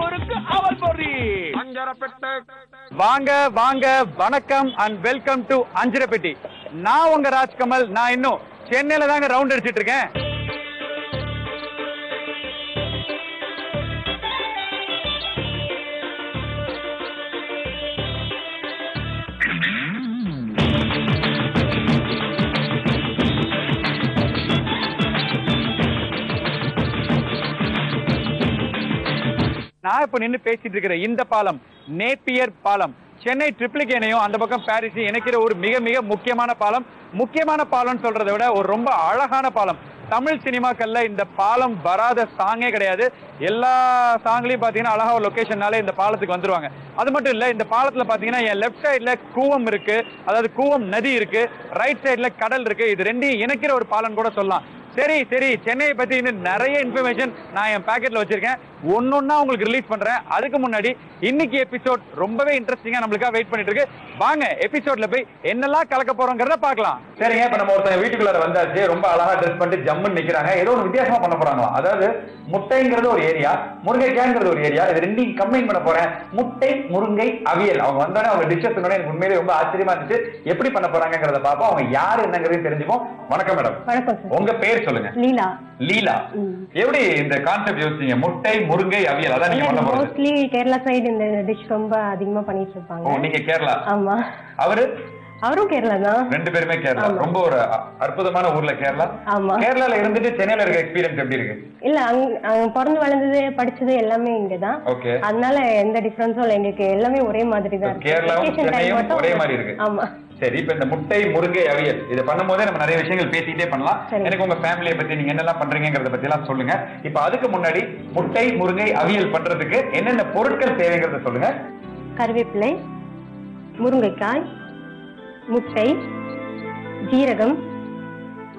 ஊருக்கு அவல் பொறி. வாங்க வாங்க, வணக்கம் அண்ட் வெல்கம் டு அஞ்சரப்பெட்டி. நான் உங்க ராஜ்கமல். நான் இன்னும் சென்னையில தாங்க ரவுண்ட் அடிச்சிட்டு இருக்கேன். நான் இப்ப நின்று பேசிட்டு இருக்கிற இந்த பாலம் நேப்பியர் பாலம். சென்னை ட்ரிப்ளிகேனையும் அந்த பக்கம் பாரிஸ் இணைக்கிற ஒரு மிக மிக முக்கியமான பாலம். முக்கியமான பாலம் சொல்றதை விட ஒரு ரொம்ப அழகான பாலம். தமிழ் சினிமாக்கள்ல இந்த பாலம் வராத சாங்கே கிடையாது. எல்லா சாங்லயும் பாத்தீங்கன்னா அழகா ஒரு லொகேஷன்னாலே இந்த பாலத்துக்கு வந்துருவாங்க. அது மட்டும் இல்ல, இந்த பாலத்துல பாத்தீங்கன்னா என் லெப்ட் சைட்ல கூவம் இருக்கு, அதாவது கூவம் நதி இருக்கு, ரைட் சைட்ல கடல் இருக்கு. இது ரெண்டையும் இணைக்கிற ஒரு பாலம் கூட சொல்லலாம். சரி சரி, சென்னையை பத்தி இன்னும் நிறைய இன்ஃபர்மேஷன் நான் என் பாக்கெட்ல வச்சிருக்கேன். ஒன்னொன்னா உங்களுக்கு ரிலீஸ் பண்றேன். அதுக்கு முன்னாடி இன்னைக்கு எபிசோட் ரொம்பவே இன்ட்ரெஸ்டிங்கா நம்மளுக்காக வெயிட் பண்ணிட்டு இருக்கு. வாங்க எபிசோட்ல போய் என்னெல்லாம் கலக்க போறோங்கிறத பார்க்கலாம். சரிங்க, இப்ப நம்ம ஒருத்தர் வீட்டுக்குள்ள வந்தாச்சு. ரொம்ப அழகா ட்ரெஸ் பண்ணிட்டு ஜம்முன்னு நிக்கிறாங்க. ஏதோ ஒரு வித்தியாசமா பண்ண போறாங்களா? அதாவது முட்டைங்கிறது ஒரு ஏரியா, முருங்கைக்காய்ங்கிறது ஒரு ஏரியா. இது ரெண்டையும் கம்பைன் பண்ண போறேன். முட்டை முருங்கை அவியல். அவங்க வந்தோடனே அவங்க டிஷ்ஷஸ் எனக்கு உண்மையிலே ரொம்ப ஆச்சரியமா இருந்துச்சு. எப்படி பண்ண போறாங்கிறத பார்ப்போம். அவங்க யாரு என்னங்கிறது தெரிஞ்சுப்போம். வணக்கம் மேடம். வணக்கம். உங்க பேர் சொல்லுங்க. லீலா. லீலா, எப்படி இந்த கான்செப்ட் யோசிச்சீங்க? முட்டை முருங்கை அவியல், அதான் நீங்க பண்ண போறது. மோஸ்ட்லி கேரளா சைடு இந்த டிஷ் ரொம்ப அதிகமா பண்ணிட்டு இருப்பாங்க. ஓ, நீங்க கேரளா? ஆமா. அவரும் கேரளா தான். ரெண்டு பேருமே கேரளா. ரொம்ப ஒரு அற்புதமான ஊர்ல கேரளா. ஆமா. கேரளால இருந்துட்டு சென்னையில இருக்க எக்ஸ்பீரியன்ஸ் எப்படி இருக்கு? இல்ல, அங்க பிறந்து வளர்ந்தது படிச்சது எல்லாமே இங்கதான். ஓகே. அதனால எந்த டிஃபரன்ஸும் இல்ல, எங்களுக்கு எல்லாமே ஒரே மாதிரி தான் இருக்கு. கேரளாவும் சென்னையும் ஒரே மாதிரி இருக்கு. ஆமா. சரி, இப்ப இந்த முட்டை முருங்கை அவியல் இதை பண்ணும் போதே நம்ம நிறைய விஷயங்கள் பேசிட்டே பண்ணலாம். எனக்கு உங்க ஃபேமிலியை பத்தி நீங்க என்னெல்லாம் பண்றீங்கிறத பத்தி எல்லாம் சொல்லுங்க. இப்ப அதுக்கு முன்னாடி முட்டை முருங்கை அவியல் பண்றதுக்கு என்னென்ன பொருட்கள் தேவைங்கிறத சொல்லுங்க. கருவேப்பிலை, முருங்கைக்காய், முட்டை, ஜீரகம்,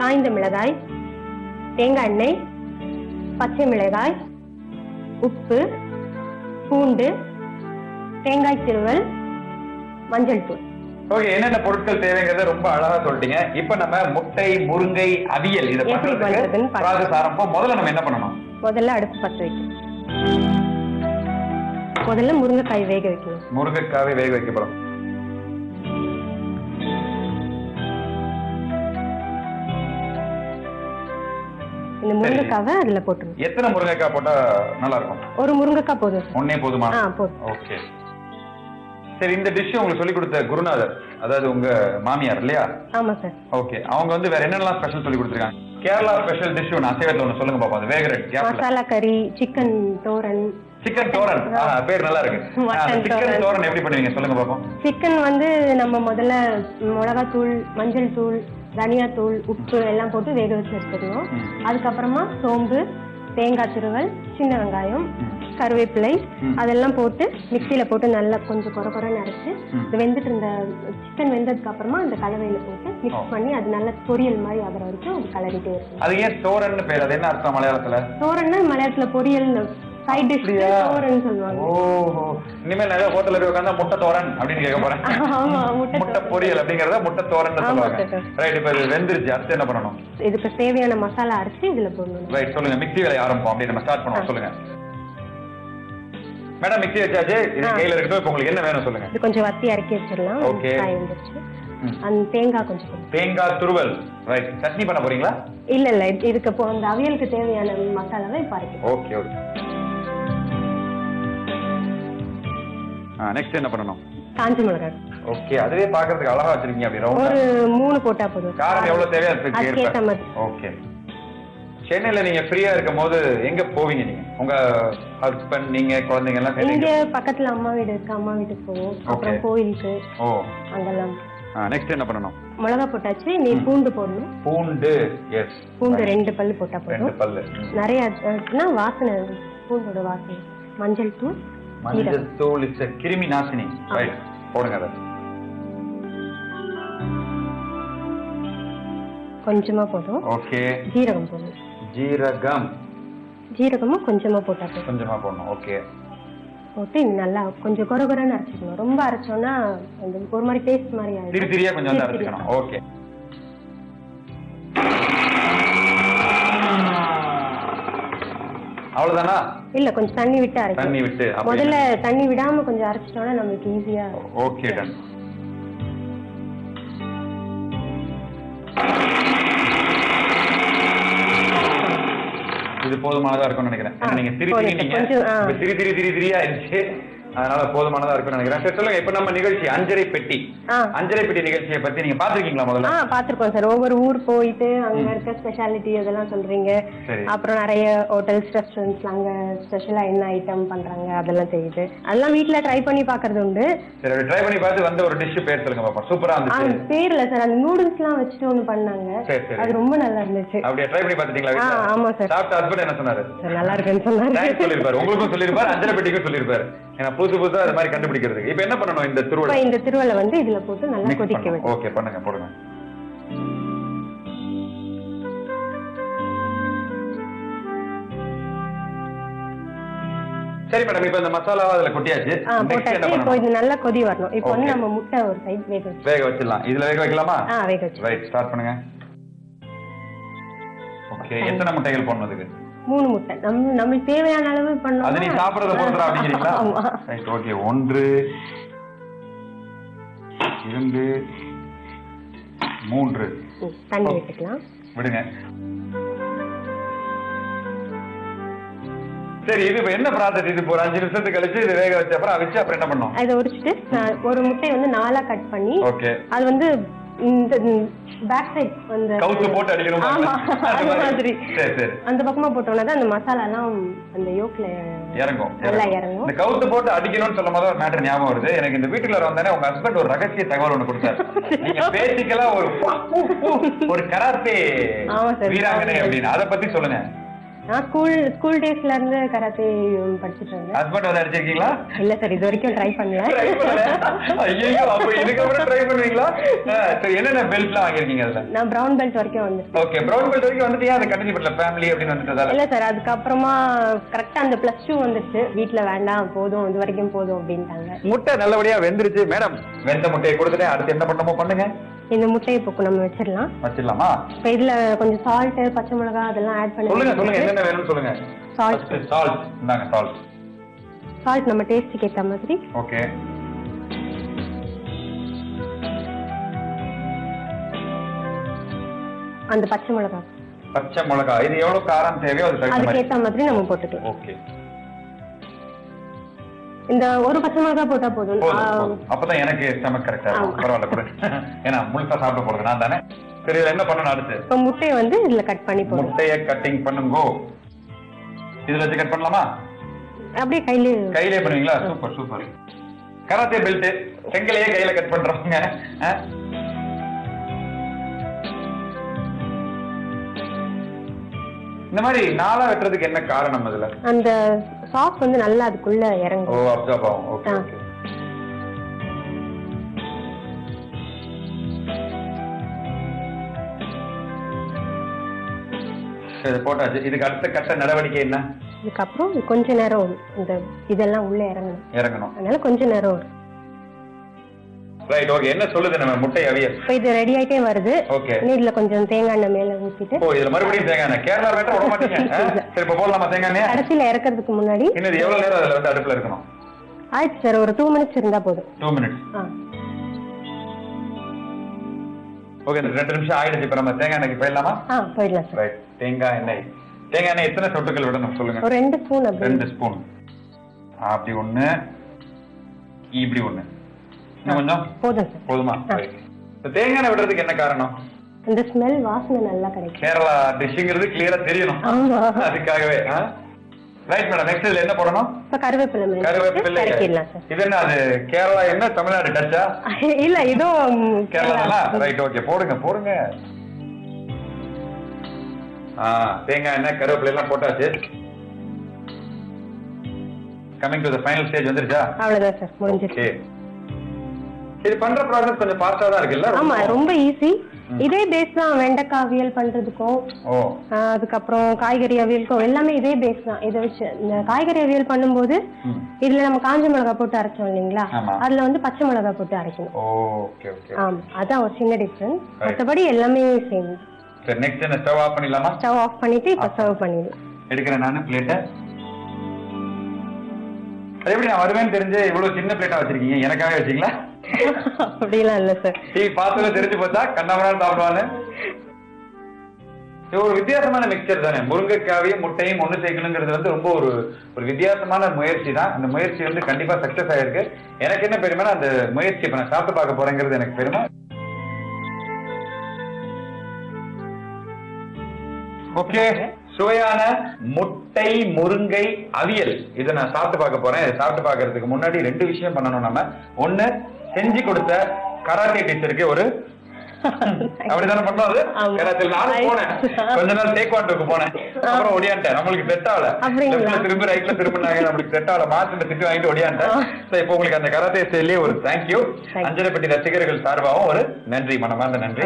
காய்ந்த மிளகாய், தேங்காய் எண்ணெய், பச்சை மிளகாய், உப்பு, பூண்டு, தேங்காய் திருவல், மஞ்சள் தூள். ஓகே, என்னென்ன பொருட்கள் தேவைங்கிறத ரொம்ப அழகா சொல்லிட்டீங்க. இப்ப நம்ம முட்டை முருங்கை அவியல் இதை பண்றதுக்கு ப்ராசஸ் ஆரம்பம். முதல்ல நம்ம என்ன பண்ணணும்? முதல்ல அடுப்பு பற்ற வைக்கணும். முதல்ல முருங்கைக்காய் வேக வைக்கணும். முருங்கைக்காய் வேக வைக்கப்படும். இந்த முருங்கைக்காவை அதுல போட்டுருங்க. எத்தனை முருங்கைக்காய் போட்டா நல்லா இருக்கும்? ஒரு முருங்கைக்காய் போதும். ஒண்ணே போதுமா? போதும். ஓகே. சரி, இந்த டிஷ் உங்களுக்கு சொல்லி கொடுத்த குருநாதர், அதாவது உங்க மாமியார் இல்லையா? ஆமா சார். ஓகே, அவங்க வந்து வேற என்னெல்லாம் ஸ்பெஷல் சொல்லி கொடுத்துருக்காங்க? கேரளா ஸ்பெஷல் டிஷ் ஒன்று அசைவத்தில் ஒன்று சொல்லுங்க பாப்பா. அது வேகிற கேப்ல மசாலா கறி, சிக்கன் தோரன். சிக்கன் தோரன், பேர் நல்லா இருக்கு. சிக்கன் தோரன் எப்படி பண்ணுவீங்க சொல்லுங்க பாப்போம். சிக்கன் வந்து நம்ம முதல்ல மிளகாத்தூள், மஞ்சள் தூள், தனியா தூள், உப்பு எல்லாம் போட்டு வேக வச்சு எடுத்துக்கணும். அதுக்கப்புறமா சோம்பு, தேங்காய் திருவல், சின்ன வெங்காயம், கருவேப்பிலை அதெல்லாம் போட்டு மிக்சியில போட்டு நல்லா கொஞ்சம் குறை அரைச்சு வெந்துட்டு இருந்த சிக்கன் வெந்ததுக்கு அப்புறமா அந்த கலவையில போட்டு மிக்ஸ் பண்ணி அது நல்ல பொரியல் மாதிரி ஆகிற வரைக்கும் அது கலரிட்டே இருக்கும். அது ஏன் தோரன் பேர்? அது என்ன அர்த்தம் மலையாளத்துல? தோரன்னா மலையாளத்துல பொரியல் சைட் டிஷ் தோரன் சொல்லுவாங்க. ஓஹோ, இனிமேல் நிறைய ஹோட்டல்ல போய் உட்கார்ந்தா முட்டை தோரன் அப்படின்னு கேட்க போறேன். முட்டை பொரியல் அப்படிங்கறத முட்டை தோரன் சொல்லுவாங்க. ரைட், இப்ப இது வெந்துருச்சு, அடுத்து என்ன பண்ணணும்? இதுக்கு தேவையான மசாலா அரைச்சு இதுல போடணும். ரைட், சொல்லுங்க. மிக்ஸி வேலை ஆரம்பம் அப்படி நம்ம ஸ்டார்ட் பண்ணுவோம். சொல்லுங்க மேடம். மிக்ஸி வச்சாச்சு, இது கையில இருக்கட்டும். இப்ப உங்களுக்கு என்ன வேணும் சொல்லுங்க. இது கொஞ்சம் வத்தி அரைக்கி வச்சிடலாம். ஓகே. அந்த தேங்காய் கொஞ்சம், தேங்காய் துருவல். ரைட், சட்னி பண்ண போறீங்களா? இல்ல இல்ல, இதுக்கு அந்த அவியலுக்கு தேவையான மசாலாவை இப்ப அரைக்கணும். Okay okay. நெக்ஸ்ட் என்ன பண்ணணும்? காஞ்ச மிளகாய். ஓகே, அதுவே பாக்குறதுக்கு அழகா வச்சிருக்கீங்க. அப்படி ரவுண்டா ஒரு 3 போட்டா போதும். காரம் எவ்வளவு தேவையோ அதுக்கு ஏத்த மாதிரி. ஓகே. சென்னையில நீங்க ஃப்ரீயா இருக்கும் போது எங்க போவீங்க நீங்க? உங்க ஹஸ்பண்ட், நீங்க, குழந்தைங்க எல்லாம்? இங்க பக்கத்துல அம்மா வீடு இருக்கு, அம்மா வீட்டுக்கு போவோம். அப்புறம் கோயிலுக்கு. ஓ, அங்கெல்லாம். நெக்ஸ்ட் என்ன பண்ணணும்? மிளகா போட்டாச்சு, நீ பூண்டு போடணும். பூண்டு, எஸ். பூண்டு 2 பல்லு போட்டா போதும். 2 பல்லு. நிறைய வாசனை, பூண்டோட வாசனை. மஞ்சள் தூள். மஞ்சள் தூள் இஸ் கிருமி நாசினி. ரைட், போடுங்க. அத கொஞ்சமா போதும். ஓகே. ஜீரகம் போடணும். ஜீரகமும் கொஞ்சமா போட்டா போதும். கொஞ்சமா போடணும். ஓகே. போட்டு நல்லா கொஞ்சம் கொரகொரன்னு அரைச்சிக்கணும். ரொம்ப அரைச்சோம்னா ஒரு மாதிரி பேஸ்ட் மாதிரி ஆயிடும். திரி திரியா கொஞ்சம் அரைச்சிக்கணும். ஓகே. அவ்வளவுதானா? இல்ல கொஞ்சம் தண்ணி விட்டு அரைக்கணும். தண்ணி விட்டு முதல்ல தண்ணி விடாம கொஞ்சம் அரைச்சிட்டோம்னா நமக்கு ஈஸியா. Okay done. இது போதுமானதா இருக்கும்னு நினைக்கிறேன். நீங்க திரியா இருந்துச்சு, அதனால போதுமானதா இருக்கும்னு நினைக்கிறேன். சரி சொல்லுங்க, இப்ப நம்ம நிகழ்ச்சி அஞ்சரை பெட்டி நிகழ்ச்சியை பத்தி நீங்க பாத்திருக்கீங்களா? முதல்ல பாத்திருக்கோம் சார். ஒவ்வொரு ஊர் போயிட்டு அங்க இருக்க ஸ்பெஷாலிட்டி அதெல்லாம் சொல்றீங்க. அப்புறம் நிறைய ஹோட்டல்ஸ் ரெஸ்டாரண்ட்ஸ்ல அங்க ஸ்பெஷலா என்ன ஐட்டம் பண்றாங்க அதெல்லாம் தெரியுது. அதெல்லாம் வீட்ல ட்ரை பண்ணி பாக்குறது உண்டு. சரி, ட்ரை பண்ணி பார்த்து வந்த ஒரு டிஷ் பேர் சொல்லுங்க பாப்பா. சூப்பரா இருந்துச்சு. பேர் இல்ல சார், அந்த நூடுல்ஸ் எல்லாம் வச்சுட்டு ஒண்ணு பண்ணாங்க, அது ரொம்ப நல்லா இருந்துச்சு. அப்படியே ட்ரை பண்ணி பாத்துட்டீங்களா? ஆமா சார். சாப்பிட்ட ஹஸ்பண்ட் என்ன சொன்னாரு? நல்லா இருக்குன்னு சொன்னாரு. சொல்லிருப்பாரு, உங்களுக்கும் சொல்லிருப்பாரு, அஞ்சரை பெட்டிக்கும் சொல்லிருப்பாரு. ஏன்னா புதுசு புதுசா அது மாதிரி கண்டுபிடிக்கிறதுக்கு. இப்ப என்ன பண்ணணும்? இந்த திருவள்ளை வந்து இதுல போட்டு நல்லா கொதிக்க விடணும். ஓகே, பண்ணுங்க, போடுங்க. சரி மேடம், இப்ப இந்த மசாலாவை அதுல கொட்டியாச்சு. இப்போ இது நல்லா கொதி வரணும். இப்போ வந்து நம்ம முட்டை ஒரு சைடு வேக வச்சிடலாம். இதுல வேக வைக்கலாமா? வேக வச்சு. ரைட், ஸ்டார்ட் பண்ணுங்க. ஓகே, எத்தனை முட்டைகள் போடணுதுக்கு? 3 முட்டை. நமக்கு தேவையான அளவு பண்ணோம். அது நீ சாப்பிடுறத பொறுத்துறா அப்படிங்கிறீங்களா? Right, okay. 1 2 3 தண்ணி விட்டுக்கலாம். விடுங்க. சரி, இது என்ன ப்ராசஸ்? இது ஒரு 5 நிமிஷத்துக்கு கழிச்சு இது வேக வச்ச அப்புறம் அவிச்சு அப்புறம் என்ன பண்ணணும்? இதை உரிச்சிட்டு ஒரு முட்டையை வந்து 4ஆ கட் பண்ணி, ஓகே, அது வந்து இந்த பேக் சைடு அந்த கவுத்து போட்டு அடிக்கணும். ஆமா, அது மாதிரி. சரி சரி, அந்த பக்கமா போட்டோம்னா தான் அந்த மசாலா எல்லாம் அந்த யோக்ல இறங்கும். நல்லா இறங்கும். இந்த கவுத்து போட்டு அடிக்கணும்னு சொல்லும் போது ஒரு மேட்டர் ஞாபகம் வருது எனக்கு. இந்த வீட்டுக்குள்ள வந்தானே உங்க ஹஸ்பண்ட் ஒரு ரகசிய தகவல் ஒண்ணு கொடுத்தாரு. நீங்க பேசிக்கலா ஒரு கராத்தே வீராங்கனை அப்படின்னு, அதை பத்தி சொல்லுங்க. நான் ஸ்கூல் டேஸ்ல இருந்து கராத்தே படிச்சிட்டு இருந்தேன். ஹஸ்பண்ட் வந்து அடிச்சிருக்கீங்களா? இல்ல சார், இது வரைக்கும் ட்ரை பண்ணல. ஐயோ, அப்ப இதுக்கு அப்புறம் ட்ரை பண்ணுவீங்களா? சரி, என்னென்ன பெல்ட்லாம் வாங்கிருக்கீங்க அதுல? நான் பிரவுன் பெல்ட் வரைக்கும் வந்துட்டேன். ஓகே, பிரவுன் பெல்ட் வரைக்கும் வந்துட்டியா? அது கண்டினியூ பண்ணல ஃபேமிலி அப்படின்னு வந்துட்டதால? இல்ல சார், அதுக்கப்புறமா கரெக்டா அந்த +2 வந்துச்சு. வீட்ல வேண்டாம், போதும், இது வரைக்கும் போதும் அப்படின்ட்டாங்க. முட்டை நல்லபடியா வெந்துருச்சு மேடம். வெந்த முட்டையை கொடுத்துட்டேன். அடுத்து என்ன பண்ணணுமோ பண்ணுங்க. இந்த முட்டையை இப்போ நம்ம வச்சிடலாமா? இப்போ இதுல கொஞ்சம் சால்ட், பச்சை மிளகாய் அதெல்லாம் ஆட் பண்ணி சொல்லுங்க என்னென்ன வேணும்னு சொல்லுங்க. சால்ட் இந்தாங்க. சால்ட் நம்ம டேஸ்ட்க்கு ஏத்த மாதிரி. ஓகே, அந்த பச்சை மிளகாய் இது எவ்வளவு காரம் தேவையோ அதுக்கு ஏத்த மாதிரி நம்ம போட்டுக்கலாம். ஓகே, இந்த ஒரு பச்சை மிளகாய் போட்டா போதும். அப்பதான் எனக்கு ஸ்டமக் கரெக்டா இருக்கும். பரவாயில்ல கூட, ஏன்னா முழுசா சாப்பிட போறது நான் தானே. சரி, என்ன பண்ணணும் அடுத்து? இப்போ முட்டையை வந்து இதுல கட் பண்ணி போடுங்க. முட்டையை கட்டிங் பண்ணுங்க. இதுல வச்சு கட் பண்ணலாமா? அப்படியே கையிலே பண்ணுவீங்களா? Super super. கராத்தே பெல்ட் செங்கலையே கையில கட் பண்றவங்க. இந்த மாதிரி 4ஆ வெட்டுறதுக்கு என்ன காரணம்? அதுல அந்த சாஸ் வந்து நல்லா அதுக்குள்ள இறங்கும். ஓ, அப்சர்வ் ஆகும். Okay okay. சரி, போட்டாச்சு. இதுக்கு அடுத்த கட்ட நடவடிக்கை என்ன? இதுக்கப்புறம் கொஞ்ச நேரம் இந்த இதெல்லாம் உள்ள இறங்கணும். அதனால கொஞ்ச நேரம். Right, okay. என்ன சொல்லுது நம்ம முட்டை அவியல்? இப்போ இது ரெடி ஆயிட்டே வருது. ஓகே, இதுல கொஞ்சம் தேங்காய் எண்ணெய் மேல ஊத்திட்டு. ஓ, இதுல மறுபடியும் தேங்காய் எண்ணெய். கேரளா வெட்ட விட மாட்டீங்க. சரி, இப்போ போடலாமா தேங்காய் எண்ணெய்? கடைசில இறக்கிறதுக்கு முன்னாடி. இன்னும் எவ்வளவு நேரம் அதுல வந்து அடுப்புல இருக்கணும்? ஆயிடுச்சு சார், ஒரு 2 மினிட்ஸ் இருந்தா போதும். 2 மினிட்ஸ். ஓகே, 2 நிமிஷம் ஆயிடுச்சு. இப்ப நம்ம தேங்காய் எண்ணெய்க்கு போயிடலாமா? போயிடலாம் சார். ரைட், தேங்காய் எண்ணெய் எத்தனை சொட்டுகள் விடணும் சொல்லுங்க? ஒரு 2 ஸ்பூன். 2 ஸ்பூன். அப்படி ஒண்ணு, இப்படி ஒண்ணு. இன்னும் கொஞ்சம் போதுமா? தேங்காய் விடுறதுக்கு என்ன காரணம்? இந்த ஸ்மெல், வாசனை நல்லா கிடைக்கும். கேரளா டிஷ்ங்கிறது கிளியரா தெரியணும், அதுக்காகவே. ரைட் மேடம், நெக்ஸ்ட் இதுல என்ன போடணும்? கருவேப்பிலை. இது என்ன, அது கேரளா என்ன தமிழ்நாடு டச்சா? இல்ல, இதுவும் கேரளா. ரைட், ஓகே, போடுங்க. தேங்காய் எண்ணெய், கருவேப்பிலை எல்லாம் போட்டாச்சு. Coming to the final stage வந்துருச்சா? அவ்வளவுதான் சார், முடிஞ்சிருச்சு. இது பண்ற ப்ராசஸ் கொஞ்சம் ஃபாஸ்டா தான் இருக்குல்ல? ஆமா, ரொம்ப ஈஸி. இதே பேஸ் தான் வெண்டைக்காய் அவியல் பண்றதுக்கும், அதுக்கப்புறம் காய்கறி அவியலுக்கும் எல்லாமே இதே பேஸ் தான். இதை வச்சு இந்த காய்கறி அவியல் பண்ணும்போது இதுல நம்ம காஞ்ச மிளகாய் போட்டு அரைச்சோம் இல்லைங்களா, அதுல வந்து பச்சை மிளகாய் போட்டு அரைக்கணும். ஆமா, அதான் ஒரு சின்ன டிஃபரன்ஸ். மற்றபடி எல்லாமே சேம். சரி, நெக்ஸ்ட் என்ன, ஸ்டவ் ஆஃப் பண்ணிடலாமா? ஸ்டவ் ஆஃப் பண்ணிட்டு இப்ப சர்வ் பண்ணிடலாம். எடுக்கிறேன் நான் பிளேட்டை. அது எப்படி நான் வருவேன்னு தெரிஞ்சு இவ்வளவு சின்ன பிளேட்டா வச்சிருக்கீங்க? எனக்காக வச்சீங்களா? அப்படிலாம் இல்ல சார். டிவி பார்த்ததுல தெரிஞ்சு போச்சா கண்ணவரால் சாப்பிடுவான்னு? இது ஒரு வித்தியாசமான மிக்சர் தானே. முருங்கைக்காவையும் முட்டையும் ஒண்ணு சேர்க்கணுங்கிறது வந்து ரொம்ப ஒரு வித்தியாசமான முயற்சி தான். அந்த முயற்சி வந்து கண்டிப்பா சக்சஸ் ஆயிருக்கு. எனக்கு என்ன பெருமைனா அந்த முயற்சி இப்ப நான் சாப்பிட்டு பார்க்க போறேங்கிறது எனக்கு பெருமை. ஓகே, சுவையான முட்டை முருங்கை அவியல் இதை நான் சாப்பிட்டு பார்க்க போறேன். இதை சாப்பிட்டு பார்க்கறதுக்கு முன்னாடி 2 விஷயம் பண்ணணும் நம்ம. ஒண்ணு, செஞ்சு கொடுத்த கராத்தே டீச்சருக்கு ஒரு அப்படித்தானே பண்ணோம். அது கராத்தேல நானும் போனேன், கொஞ்ச நாள் டேக்வாண்டோக்கு போனேன், அப்புறம் ஒடியான்ட்டேன். நம்மளுக்கு செட் ஆகல, லெஃப்ட்ல திரும்ப ரைட்ல திரும்பினாங்க, நம்மளுக்கு செட் ஆகல, மாத்திட்டு திட்டு வாங்கிட்டு ஒடியான்ட்டேன். இப்போ உங்களுக்கு அந்த கராத்தே ஸ்டைல்லே ஒரு தேங்க்யூ, அஞ்சரைப்பட்டி ரசிகர்கள் சார்பாகவும் ஒரு நன்றி, மனமார்ந்த நன்றி.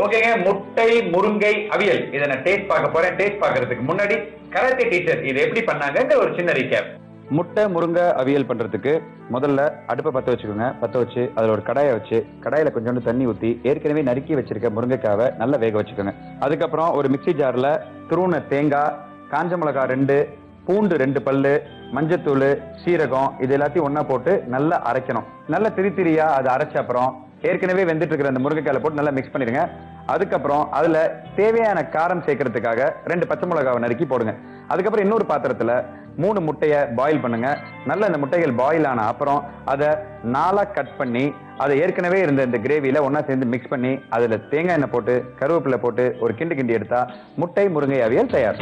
ஓகேங்க, முட்டை முருங்கை அவியல் இதை நான் டேஸ்ட் பார்க்க போறேன். டேஸ்ட் பார்க்கறதுக்கு முன்னாடி கராத்தே டீச்சர் இதை எப்படி பண்ணாங்க ஒரு சின்ன ரீகேப். முட்டை முருங்கை அவியல் பண்றதுக்கு முதல்ல அடுப்பை பற்ற வச்சுக்கோங்க. பற்ற வச்சு அதில் ஒரு கடாயை வச்சு கடாயில கொஞ்சோண்டு தண்ணி ஊற்றி ஏற்கனவே நறுக்கி வச்சிருக்க முருங்கைக்காவை நல்லா வேக வச்சுக்கோங்க. அதுக்கப்புறம் ஒரு மிக்சி ஜார்ல துருவன தேங்காய், காஞ்ச மிளகா 2, பூண்டு 2 பல்லு, மஞ்சத்தூள், சீரகம் இது எல்லாத்தையும் ஒன்னா போட்டு நல்லா அரைக்கணும். நல்லா திரியா அதை அரைச்ச அப்புறம் ஏற்கனவே வெந்துட்டு இருக்கிற அந்த முருங்கைக்காயில போட்டு நல்லா மிக்ஸ் பண்ணிடுங்க. அதுக்கப்புறம் அதுல தேவையான காரம் சேர்க்கறதுக்காக 2 பச்சை மிளகாவை நறுக்கி போடுங்க. அதுக்கப்புறம் இன்னொரு பாத்திரத்துல 3 முட்டையை பாயில் பண்ணுங்க. நல்ல இந்த முட்டைகள் பாயில் ஆன அப்புறம் அதை 4 கட் பண்ணி அதை ஏற்கனவே இருந்த இந்த கிரேவியில ஒன்னா சேர்ந்து மிக்ஸ் பண்ணி அதுல தேங்காய் எண்ணெய் போட்டு கருவேப்பிலை போட்டு ஒரு கிண்டி எடுத்தா முட்டை முருங்கை அவியல் தயார்.